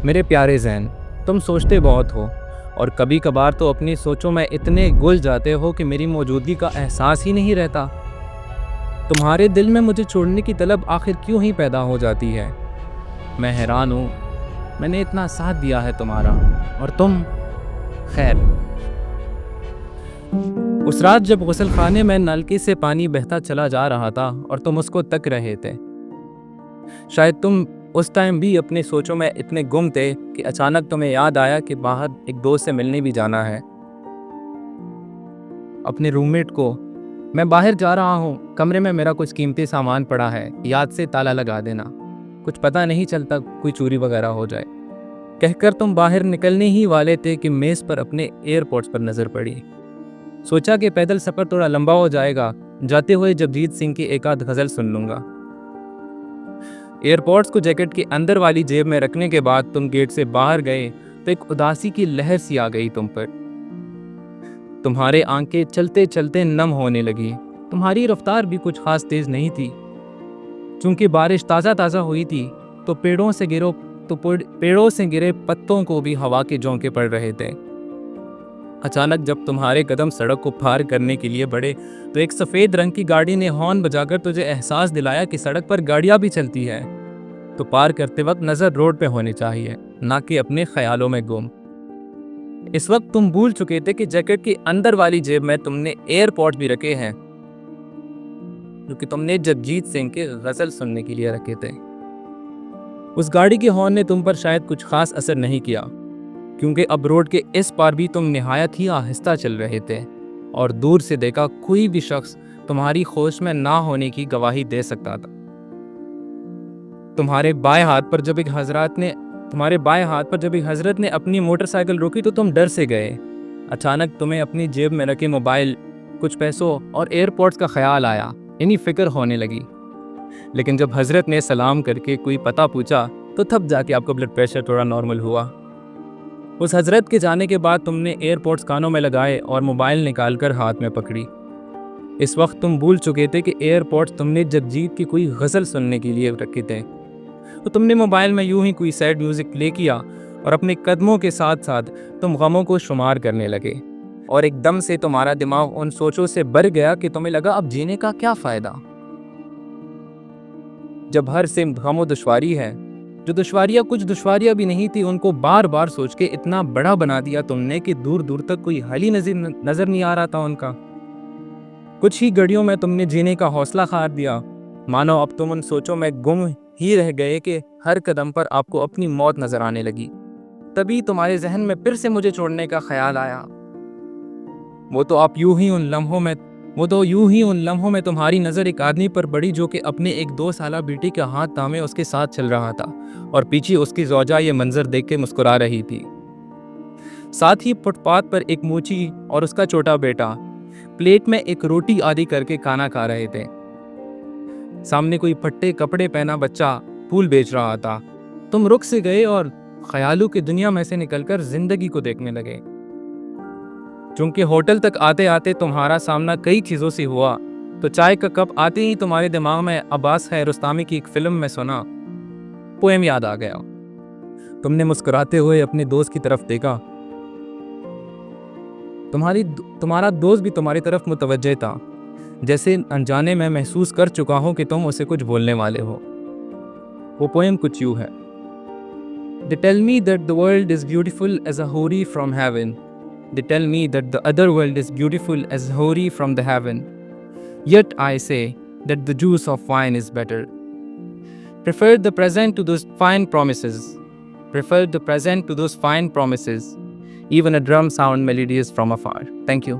मेरे प्यारे ज़ैन, तुम सोचते बहुत हो और कभी कभार तो अपनी सोचों में इतने घुल जाते हो कि मेरी मौजूदगी का एहसास ही नहीं रहता। तुम्हारे दिल में मुझे छोड़ने की तलब आखिर क्यों ही पैदा हो जाती है। मैं हैरान हूँ। मैंने इतना साथ दिया है तुम्हारा और तुम। खैर, उस रात जब गुस्लखाने में नलके से पानी बहता चला जा रहा था और तुम उसको तक रहे थे, शायद तुम उस टाइम भी अपने सोचों में इतने गुम थे कि अचानक तुम्हें याद आया कि बाहर एक दोस्त से मिलने भी जाना है। अपने रूममेट को, मैं बाहर जा रहा हूँ, कमरे में मेरा कुछ कीमती सामान पड़ा है, याद से ताला लगा देना, कुछ पता नहीं चलता कोई चोरी वगैरह हो जाए, कहकर तुम बाहर निकलने ही वाले थे कि मेज़ पर अपने एयरपोर्ट्स पर नज़र पड़ी। सोचा कि पैदल सफ़र थोड़ा लंबा हो जाएगा, जाते हुए जगजीत सिंह की एक आध गज़ल सुन लूँगा। एयरपोर्ट्स को जैकेट के अंदर वाली जेब में रखने के बाद तुम गेट से बाहर गए तो एक उदासी की लहर सी आ गई तुम पर। तुम्हारे आंखें चलते चलते नम होने लगी। तुम्हारी रफ्तार भी कुछ खास तेज नहीं थी। चूंकि बारिश ताज़ा ताज़ा हुई थी तो पेड़ों से गिरे पत्तों को भी हवा के झोंके पड़ रहे थे। अचानक जब तुम्हारे कदम सड़क को पार करने के लिए बढ़े तो एक सफ़ेद रंग की गाड़ी ने हॉर्न बजाकर तुझे एहसास दिलाया कि सड़क पर गाड़ियां भी चलती है, तो पार करते वक्त नज़र रोड पे होनी चाहिए, ना कि अपने ख्यालों में गुम। इस वक्त तुम भूल चुके थे कि जैकेट की अंदर वाली जेब में तुमने एयरपोर्ट भी रखे हैं, जो कि तुमने जगजीत सिंह के गज़ल सुनने के लिए रखे थे। उस गाड़ी के हॉर्न ने तुम पर शायद कुछ खास असर नहीं किया, क्योंकि अब रोड के इस पार भी तुम निहायत ही आहिस्ता चल रहे थे और दूर से देखा कोई भी शख्स तुम्हारी होश में ना होने की गवाही दे सकता था। तुम्हारे बाएं हाथ पर जब एक हजरत ने अपनी मोटरसाइकिल रोकी तो तुम डर से गए। अचानक तुम्हें अपनी जेब में रखे मोबाइल, कुछ पैसों और एयरपोर्ट्स का ख्याल आया, यानी फिक्र होने लगी। लेकिन जब हजरत ने सलाम करके कोई पता पूछा तो तब जाके आपका ब्लड प्रेशर थोड़ा नॉर्मल हुआ। उस हजरत के जाने के बाद तुमने एयरपोर्ट्स कानों में लगाए और मोबाइल निकालकर हाथ में पकड़ी। इस वक्त तुम भूल चुके थे कि एयरपोर्ट्स तुमने जगजीत की कोई गज़ल सुनने के लिए रखे थे। तो तुमने मोबाइल में यूं ही कोई सैड म्यूज़िक प्ले किया और अपने कदमों के साथ साथ तुम गमों को शुमार करने लगे और एकदम से तुम्हारा दिमाग उन सोचों से भर गया कि तुम्हें लगा अब जीने का क्या फ़ायदा, जब हर सिमत गम और दुश्वारी है। जो दुश्वारियाँ कुछ दुश्वारियाँ भी नहीं थी, उनको बार बार सोच के इतना बड़ा बना दिया तुमने कि दूर दूर तक कोई हल ही नजर नहीं आ रहा था उनका। कुछ ही घड़ियों में तुमने जीने का हौसला खार दिया, मानो अब तुम उन सोचों में गुम ही रह गए कि हर कदम पर आपको अपनी मौत नजर आने लगी। तभी तुम्हारे जहन में फिर से मुझे छोड़ने का ख्याल आया। वो तो यूं ही उन लम्हों में तुम्हारी नज़र एक आदमी पर पड़ी जो कि अपने एक 2 साला बेटी का हाथ थामे उसके साथ चल रहा था और पीछे उसकी ज़ौजा ये मंजर देख के मुस्कुरा रही थी। साथ ही फुटपाथ पर एक मूची और उसका छोटा बेटा प्लेट में एक रोटी आदि करके खाना खा रहे थे। सामने कोई फट्टे कपड़े पहना बच्चा फूल बेच रहा था। तुम रुक से गए और ख्यालों की दुनिया में से निकलकर जिंदगी को देखने लगे। चूंकि होटल तक आते आते तुम्हारा सामना कई चीज़ों से हुआ, तो चाय का कप आते ही तुम्हारे दिमाग में अब्बास खैरस्तामी की एक फिल्म में सुना पोएम याद आ गया। तुमने मुस्कुराते हुए अपने दोस्त की तरफ देखा। तुम्हारा दोस्त भी तुम्हारी तरफ मुतवज्जे था, जैसे अनजाने में महसूस कर चुका हूं कि तुम उसे कुछ बोलने वाले हो। वो पोएम कुछ यूं है: They tell me that the world is beautiful as a houri from heaven. They tell me that the other world is beautiful as houri from the heaven. Yet I say that the juice of wine is better. Prefer the present to those fine promises. Prefer the present to those fine promises. Even a drum sound melodious from afar. Thank you.